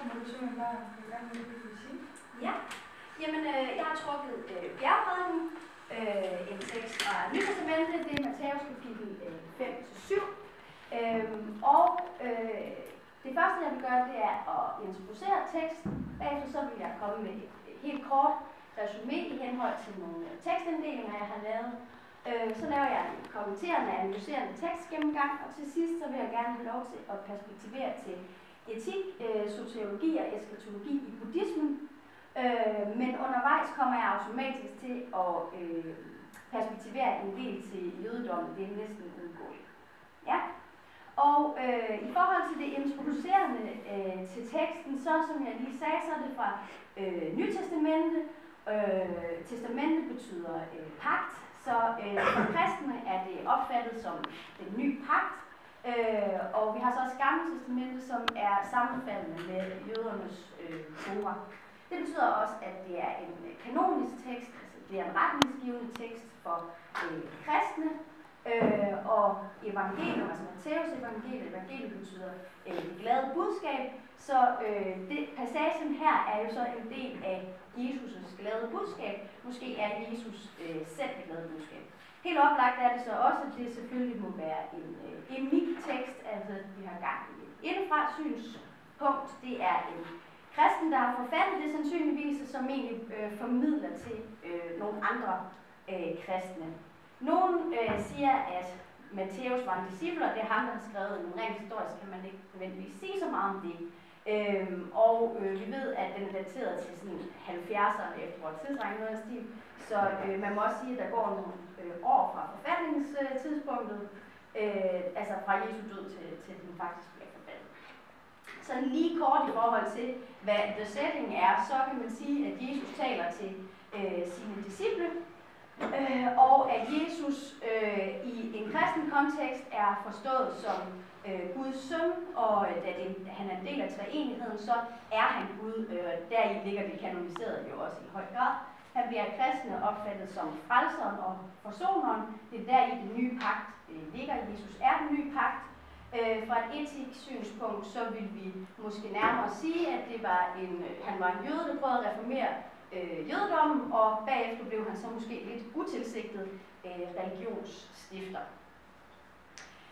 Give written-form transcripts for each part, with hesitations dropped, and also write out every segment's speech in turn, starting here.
må du simpelthen bare gå i gang med det, du vil sige. Ja, jamen jeg har trukket bjergprædiken, en tekst fra Nye Testamentet, det er Matthæus kapitel 5-7. Det første jeg vil gøre, det er at introducere teksten. Bagefter så vil jeg komme med et helt kort resumé i henhold til nogle tekstinddelinger, jeg har lavet. Så laver jeg en kommenterende og analyserende tekstgennemgang, og til sidst så vil jeg gerne have lov til at perspektivere til etik, sociologi og eskatologi i buddhismen. Men undervejs kommer jeg automatisk til at perspektivere en del til jødedommen. Det er næsten uundgåeligt. Ja. Og i forhold til det introducerende til teksten, så som jeg lige sagde, så er det fra Nytestamentet. Testamentet betyder pagt, så for kristne er det opfattet som den nye pagt. Og vi har så også Gamle Testamentet, som er sammenfaldende med jødernes Tora. Det betyder også, at det er en kanonisk tekst, altså det er en retningsgivende tekst for kristne. Og evangelium, altså Matthæus evangeliet betyder det glade budskab, så passagen her er jo så en del af Jesus' glade budskab. Måske er Jesus selv det glade budskab. Helt oplagt er det så også, at det selvfølgelig må være en tekst, altså vi har gang i et indefra synspunkt. Det er en kristen, der har forfattet det sandsynligvis, som egentlig formidler til nogle andre kristne. Nogle siger, at Matthæus var en disciple, og det er ham, der har skrevet en rent historisk, kan man ikke nødvendigvis sige så meget om det. Vi ved, at den er dateret til sådan 70'erne efter vores tidsregning noget af stil, så man må også sige, at der går nogle år fra forfatningstidspunktet, altså fra Jesu død til den faktisk bliver forfattet. Så lige kort i forhold til, hvad the setting er, så kan man sige, at Jesus taler til sine disciple, og at Jesus i en kristen kontekst er forstået som Guds søn, og da han er en del af treenigheden, så er han Gud. Deri ligger det kanoniseret jo også i høj grad. Han bliver kristne opfattet som frelseren og forsoneren. Det er der i den nye pagt ligger. Jesus er den nye pagt. Fra et etisk synspunkt, så vil vi måske nærmere sige, at han var en jøde, der prøvede at reformere jødedommen, og bagefter blev han så måske lidt utilsigtet religionsstifter.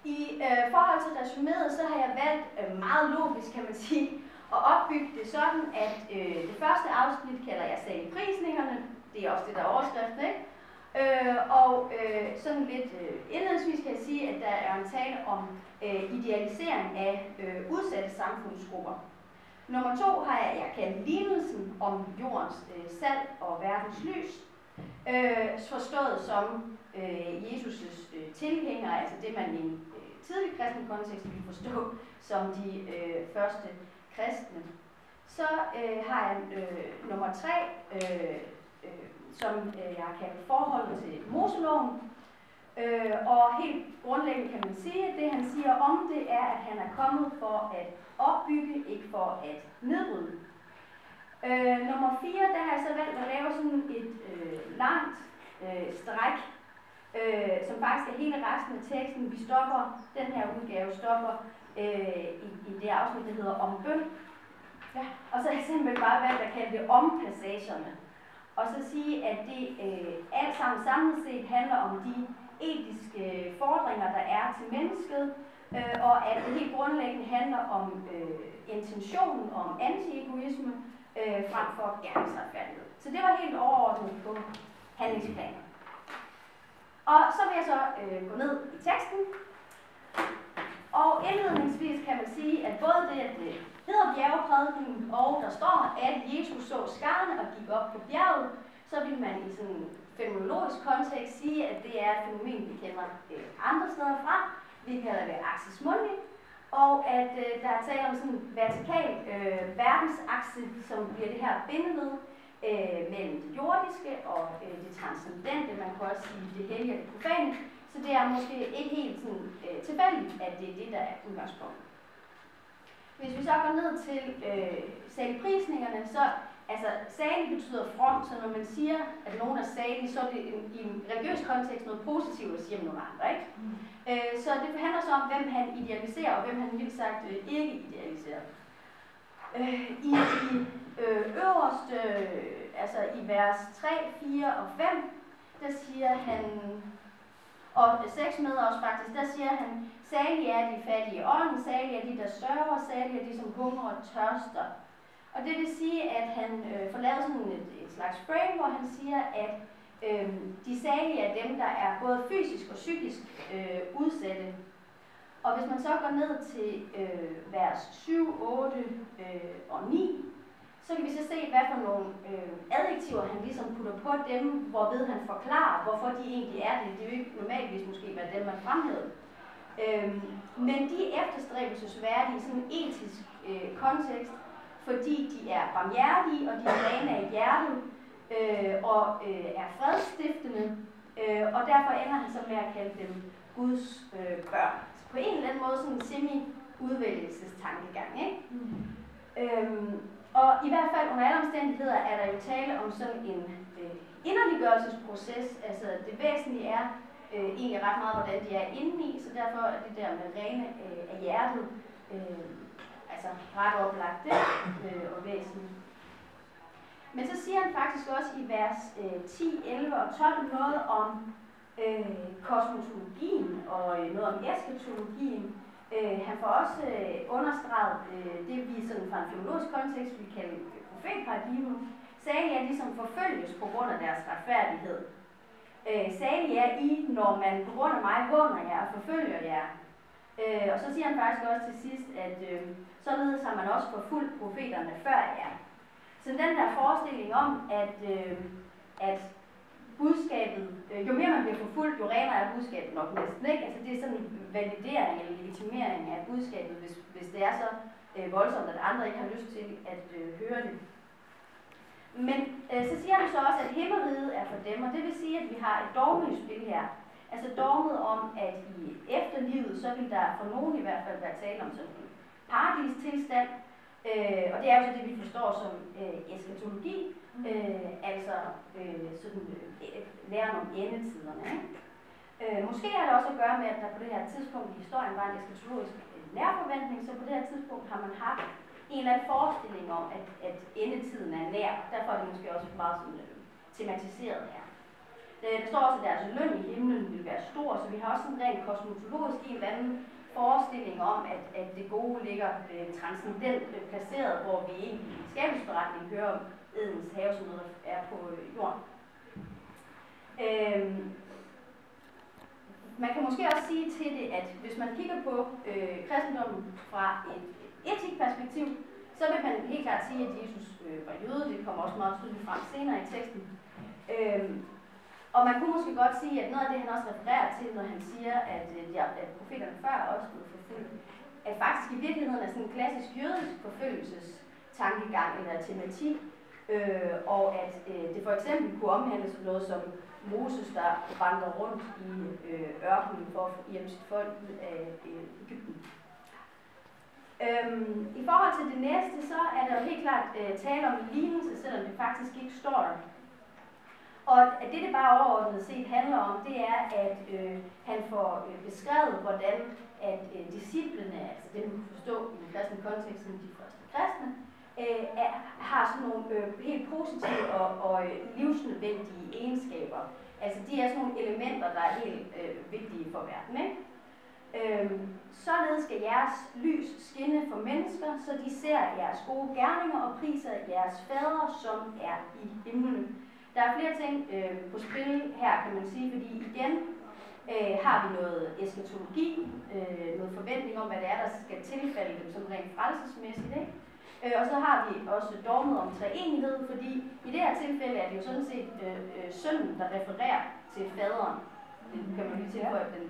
I forhold til resuméet, så har jeg valgt meget logisk, kan man sige, at opbygge det sådan, at det første afsnit kalder jeg saligprisningerne. Det er også det, der er overskriften, ikke? Sådan lidt indledningsvis kan jeg sige, at der er en tale om idealisering af udsatte samfundsgrupper. Nummer 2 har jeg kaldt lignelsen om jordens salt og verdens lys, forstået som Jesus' tilhængere, altså det man i en tidlig kristen kontekst vil forstå som de første kristne. Så har jeg nummer 3, som jeg har kaldt forholdet til Moseloven. Og helt grundlæggende kan man sige, at det han siger om det er, at han er kommet for at opbygge, ikke for at nedbryde. Nummer 4, der har jeg så valgt at lave sådan et langt stræk, som faktisk er hele resten af teksten. Vi stopper, den her udgave stopper i det afsnit, der hedder om bøn. Ja. Og så har jeg simpelthen bare valgt at kalde det om passagerne. Og så sige, at det alt sammen samlet set handler om de etiske fordringer, der er til mennesket, og at det helt grundlæggende handler om intentionen om anti-egoisme frem for gerningsretfærdighed. Så det var helt overordnet på handlingsplanen. Og så vil jeg så gå ned i teksten. Og indledningsvis kan man sige, at både det, at det hedder bjergprædiken, og der står, at Jesus så skarne og gik op på bjerget, så vil man i sådan en fenomenologisk kontekst sige, at det er et fænomen, vi kender andre steder fra. Vi kalder det axis mundi, og at der er tale om sådan en vertikal verdensakse, som bliver det her bindeled mellem det jordiske og det transcendente, man kan også sige det hellige og det profane. Så det er måske ikke helt sådan tilfældigt, at det er det, der er udgangspunktet. Hvis vi så går ned til saligprisningerne, så altså salig betyder from, så når man siger, at nogen er salig, så er det i en religiøs kontekst noget positivt at sige om nogle andre, ikke? Så det handler så om, hvem han idealiserer, og hvem han vildt sagt ikke idealiserer. I de øverste, altså i vers 3, 4 og 5, der siger han, og 6 med os faktisk, der siger han, salige er de fattige i ånden, salige er de, der sørger, salige er de, som hungrer og tørster. Og det vil sige, at han får lavet sådan et slags frame, hvor han siger, at de salige er dem, der er både fysisk og psykisk udsatte. Og hvis man så går ned til vers 7, 8 og 9, så kan vi så se, hvad for nogle adjektiver han ligesom putter på dem, hvorved han forklarer, hvorfor de egentlig er det. Det er jo ikke normalvis måske være dem, man fremhæver. Men de er efterstræbelsesværdige i sådan en etisk kontekst, fordi de er barmhjertige, og de er rene af hjertet, og er fredsstiftende, og derfor ender han så med at kalde dem Guds børn. Så på en eller anden måde sådan en semi-udvælgelsestankegang, ikke? Og i hvert fald under alle omstændigheder er der jo tale om sådan en inderliggørelsesproces. Altså det væsentlige er egentlig ret meget, hvordan de er indeni, så derfor er det der med rene af hjertet altså ret oplagt og væsentligt. Men så siger han faktisk også i vers 10, 11 og 12 noget om kosmotologien og noget om eskatologien. Han får også understreget det, vi sådan fra en filologisk kontekst vil kalde profetparadigmen. Salige er de, som forfølges på grund af deres retfærdighed. Salige er I, når man på grund af mig håner jer og forfølger jer. Og så siger han faktisk også til sidst, at således har man også forfulgt profeterne før jer. Så den der forestilling om, at budskabet, jo mere man bliver forfulgt, jo renere er budskabet nok næsten, ikke? Altså det er sådan en validering eller legitimering af budskabet, hvis det er så voldsomt, at andre ikke har lyst til at høre det. Men så siger han så også, at himmeriget er for dem, og det vil sige, at vi har et dogmespil her. Altså dogmet om, at i efterlivet, så vil der for nogen i hvert fald være tale om sådan en paradistilstand, og det er jo så det, vi forstår som eskatologi, altså sådan læren om endetiderne. Ikke? Måske har det også at gøre med, at der på det her tidspunkt i historien var en eskatologisk nærforventning, så på det her tidspunkt har man haft en eller anden forestilling om, at endetiden er nær. Derfor er det måske også meget sådan, tematiseret her. Der står også, at deres løn i himlen vil være stor, så vi har også sådan rent kosmotologisk en eller anden forestilling om, at det gode ligger transcendent placeret, hvor vi egentlig i skabelsesberetningen hører om Edens have, som noget er på jorden. Man kan måske også sige til det, at hvis man kigger på kristendommen fra et etikperspektiv, så vil man helt klart sige, at Jesus var jøde. Det kommer også meget tydeligt frem senere i teksten. Og man kunne måske godt sige, at noget af det, han også refererer til, når han siger, at profeterne før også blev forfulgt, at faktisk i virkeligheden er sådan en klassisk jødisk forfølgelsestankegang eller tematik, og at det for eksempel kunne omhandles noget som Moses, der vandrer rundt i ørkenen for at hjælpe sit folk ud af Egypten. I forhold til det næste, så er der jo helt klart tale om en lignelse, selvom det faktisk ikke står der. Og det bare overordnet set handler om, det er, at han får beskrevet, hvordan at disciplene, altså det man kan forstå i den kristne kontekst som de første kristne, har sådan nogle helt positive og livsnødvendige egenskaber. Altså de er sådan nogle elementer, der er helt vigtige for verden, ikke? Således skal jeres lys skinne for mennesker, så de ser jeres gode gerninger og priser jeres fader, som er i himlen. Der er flere ting på spil her, kan man sige, fordi igen har vi noget eskatologi, noget forventning om, hvad det er, der skal tilfælde dem som rent frelsesmæssigt, ikke? Og så har vi også dogmet om treenighed, fordi i det her tilfælde er det jo sådan set sønnen, der refererer til faderen. Det kan man lige tilføje, at det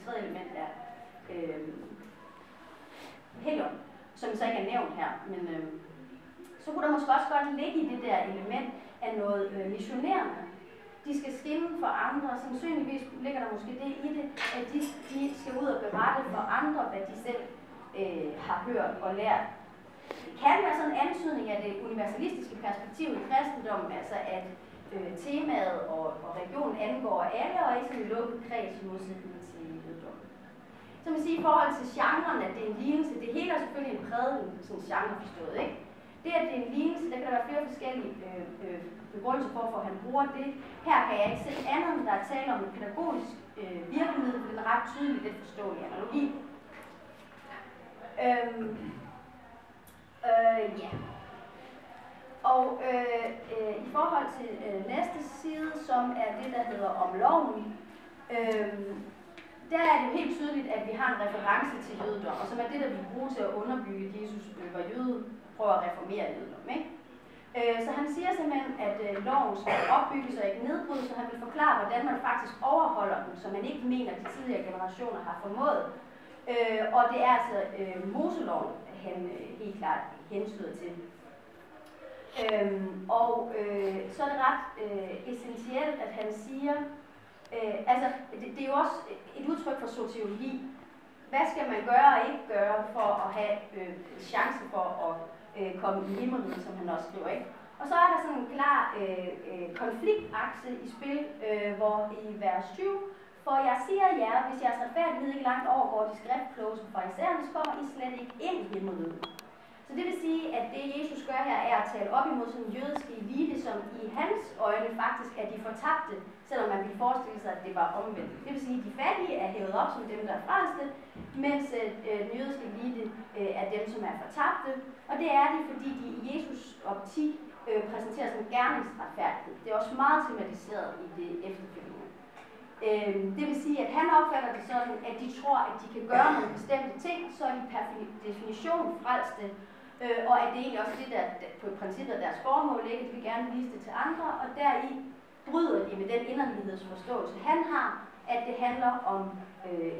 tredje element er Helligånden, som så ikke er nævnt her. Men så kunne der måske også godt ligge i det der element af noget missionerende. De skal skinne for andre, og sandsynligvis ligger der måske det i det, at de skal ud og berette for andre, hvad de selv har hørt og lært. Det kan være sådan en antydning af det universalistiske perspektiv i kristendommen, altså at temaet og regionen angår alle, og ikke sådan en lukket kreds i modsætning til jødedommen. Så man siger i forhold til genren, at det er en lignelse, det hele er selvfølgelig en prædiken, sådan genre forstået, ikke? Det, at det er en lignelse, der kan der være flere forskellige begrundelser for, at han bruger det. Her kan jeg ikke se andet, end der er tale om et pædagogisk virkemiddel, for den er ret tydeligt lidt forståelig analogi. Ja. Og i forhold til næste side, som er det, der hedder om loven, der er det jo helt tydeligt, at vi har en reference til jødedom, og som er det, der vi bruger til at underbygge, at Jesus var jøde, prøver at reformere jødedom, ikke? Så han siger simpelthen, at loven skal opbygges og ikke nedbrydes, så han vil forklare, hvordan man faktisk overholder den, så man ikke mener, at de tidligere generationer har formået. Og det er altså Moseloven, han helt klart hensyder til. Så er det ret essentielt, at han siger, altså det er jo også et udtryk for sociologi. Hvad skal man gøre og ikke gøre for at have chance for at komme i himmelen, som han også skriver, ikke? Og så er der sådan en klar konfliktakse i spil, hvor i vers 20, for jeg siger jer, hvis jeres retfærdighed ikke langt overgår de skriftkloge som farisæerne, så kommer I slet ikke ind i himmelen. Så det vil sige, at det Jesus gør her, er at tale op imod sådan en jødiske elite, som i hans øjne faktisk er de fortabte, selvom man ville forestille sig, at det var omvendt. Det vil sige, at de fattige er hævet op som dem, der er frelste, mens den jødiske elite er dem, som er fortabte. Og det er de, fordi de i Jesus optik præsenterer som gerningsretfærdighed. Det er også meget tematiseret i det efterfølgende. Det vil sige, at han opfatter det sådan, at de tror, at de kan gøre nogle bestemte ting, så er de per definition frelste, og at det egentlig også det, der på princippet af deres formål ligger, de vil gerne vise det til andre, og deri bryder de med den inderlighedsforståelse, han har, at det handler om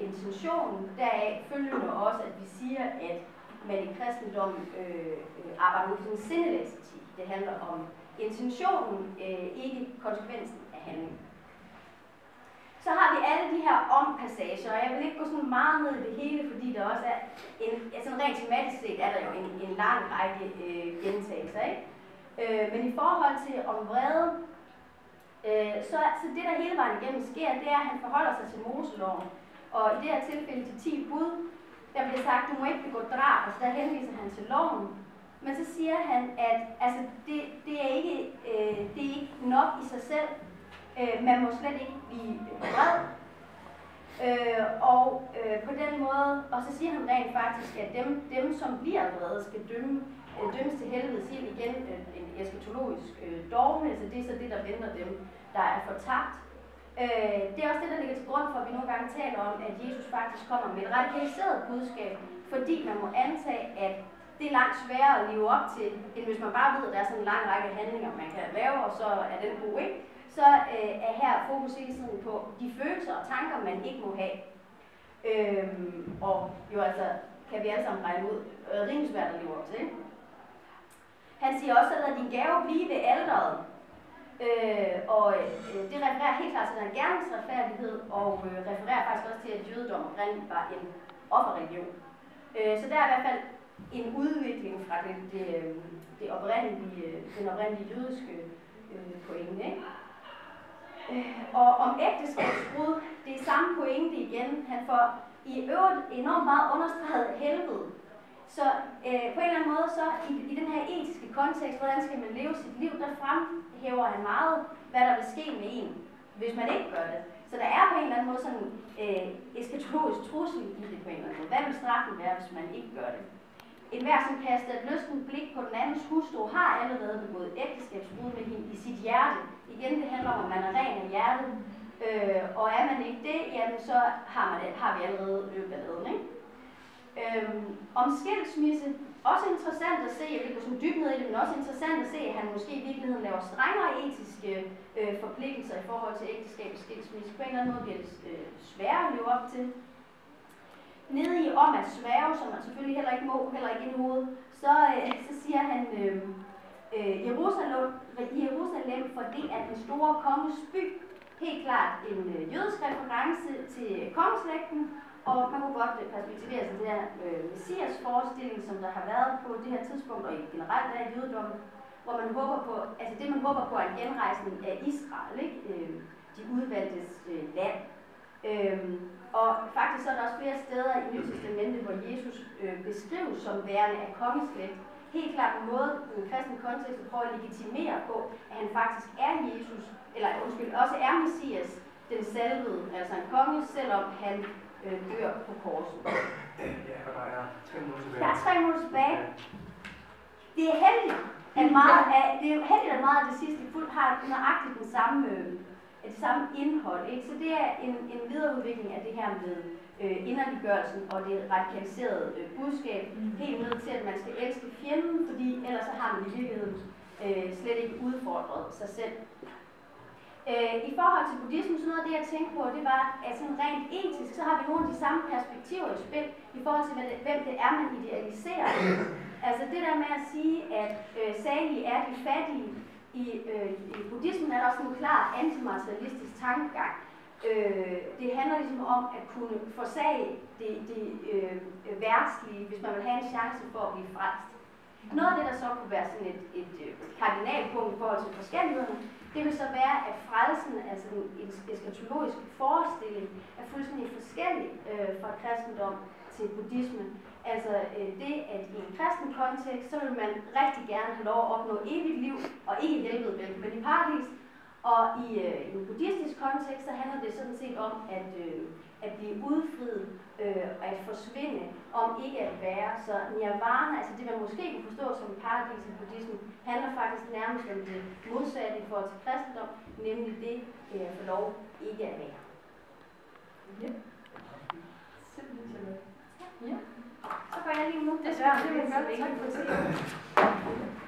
intentionen, deraf følgende også, at vi siger, at man i kristendommen arbejder med sådan en sindelægsetik. Det handler om intentionen, ikke konsekvensen af handlingen. Så har vi alle de her om-passager, og jeg vil ikke gå sådan meget ned i det hele, fordi der også er sådan rent tematisk set er der jo en lang række gentagelser, ikke? Men i forhold til om vrede, så det der hele vejen igennem sker, det er, at han forholder sig til Moseloven, og i det her tilfælde til 10 bud, der bliver sagt, du må ikke begå drab, altså der henviser han til loven, men så siger han, at altså, det er ikke nok i sig selv. Man må slet ikke blive vred. På den måde, og så siger han rent faktisk, at dem som bliver vrede, skal dømmes til helvede, siger igen en eskatologisk dogme, altså det er så det, der venter dem, der er fortabt. Det er også det, der ligger til grund for, at vi nogle gange taler om, at Jesus faktisk kommer med et radikaliseret budskab, fordi man må antage, at det er langt sværere at leve op til, end hvis man bare ved, at der er sådan en lang række handlinger, man kan lave, og så er den god, ikke? Så er her fokus hele tiden på de følelser og tanker, man ikke må have. Og jo altså, kan vi alle sammen regne ud, rimelig svært at leve op til. Han siger også, at lad din gave blive ved alteret. Det refererer helt klart til den gerningsretfærdighed, og refererer faktisk også til, at jødedom oprindeligt var en offerreligion. Så der er i hvert fald en udvikling fra den oprindelige jødiske pointe, ikke? Og om ægteskabsbrud, det er samme pointe igen. Han får i øvrigt enormt meget understreget helvede. Så på en eller anden måde, så i den her etiske kontekst, hvordan skal man leve sit liv, der fremhæver han meget, hvad der vil ske med en, hvis man ikke gør det. Så der er på en eller anden måde sådan eskatologisk trussel i det på en eller anden måde. Hvad vil straffen være, hvis man ikke gør det? En hver, som kaster et lystent blik på den andens hustru, har allerede begået ægteskabsbrud med hende i sit hjerte. Igen, det handler om, at man er ren af hjertet. Og er man ikke det, jamen så har vi allerede balladen, ikke? Om skilsmisse, også interessant at se, jeg vil gå sådan dybt ned i det, men også interessant at se, at han måske i virkeligheden laver strengere etiske forpligtelser i forhold til ægteskab og skilsmisse. På en eller anden måde bliver det sværere at leve op til. Nede i om at sværge, som man selvfølgelig heller ikke må, heller ikke i hovedet, så siger han, Jerusalem, for det er den store konges by. Helt klart en jødisk reference til kongeslægten, og man kunne godt perspektivere sig det her messias forestilling, som der har været på det her tidspunkt, og generelt der i jødedommen, hvor man håber på, altså det man håber på er en genrejsning af Israel, ikke? De udvalgtes land. Og faktisk så er der også flere steder i Nye Testamentet, hvor Jesus beskrives som værende af kongeslægt. Helt klart en måde i en kristen kontekst at prøve at legitimere på, at han faktisk er Jesus, eller også er Messias, den salvede, altså en konge, selvom han dør på korset. Ja, og der er 3 minutter tilbage. Der er 3 minutter tilbage. Det er heldigt, at meget af det sidste har nøjagtigt det samme indhold. Ikke? Så det er en videreudvikling af det her med inderliggørelsen og det radikaliserede budskab, helt ned til, at man skal elske fjenden, fordi ellers så har man i virkeligheden slet ikke udfordret sig selv. I forhold til buddhismen, så noget af det, jeg tænkte på, det var, at sådan rent etisk, så har vi nogle af de samme perspektiver i spil, i forhold til, hvem det er, man idealiserer. Altså det der med at sige, at salige er de fattige. I buddhismen er der også en klar antimaterialistisk tankegang. Det handler ligesom om at kunne forsage det værtslige, hvis man vil have en chance for at blive frelst. Noget af det, der så kunne være sådan et kardinalpunkt i forhold til forskellighederne, det vil så være, at frelsen, altså en eskatologisk forestilling, er fuldstændig forskellig fra kristendom til buddhismen. Altså det, at i en kristen kontekst, så vil man rigtig gerne have lov at opnå evigt liv, og ikke helvede, men i paradis. Og i en buddhistisk kontekst, så handler det sådan set om at blive udfriet, at forsvinde, om ikke at være. Så nirvana, altså det man måske kunne forstå som paradis i buddhismen, handler faktisk nærmest om det modsatte i forhold til kristendom, nemlig det at få lov ikke at være. Ja. Simpelthen. Ja. Så går jeg lige nu. Det skal vi gøre. Tak for det.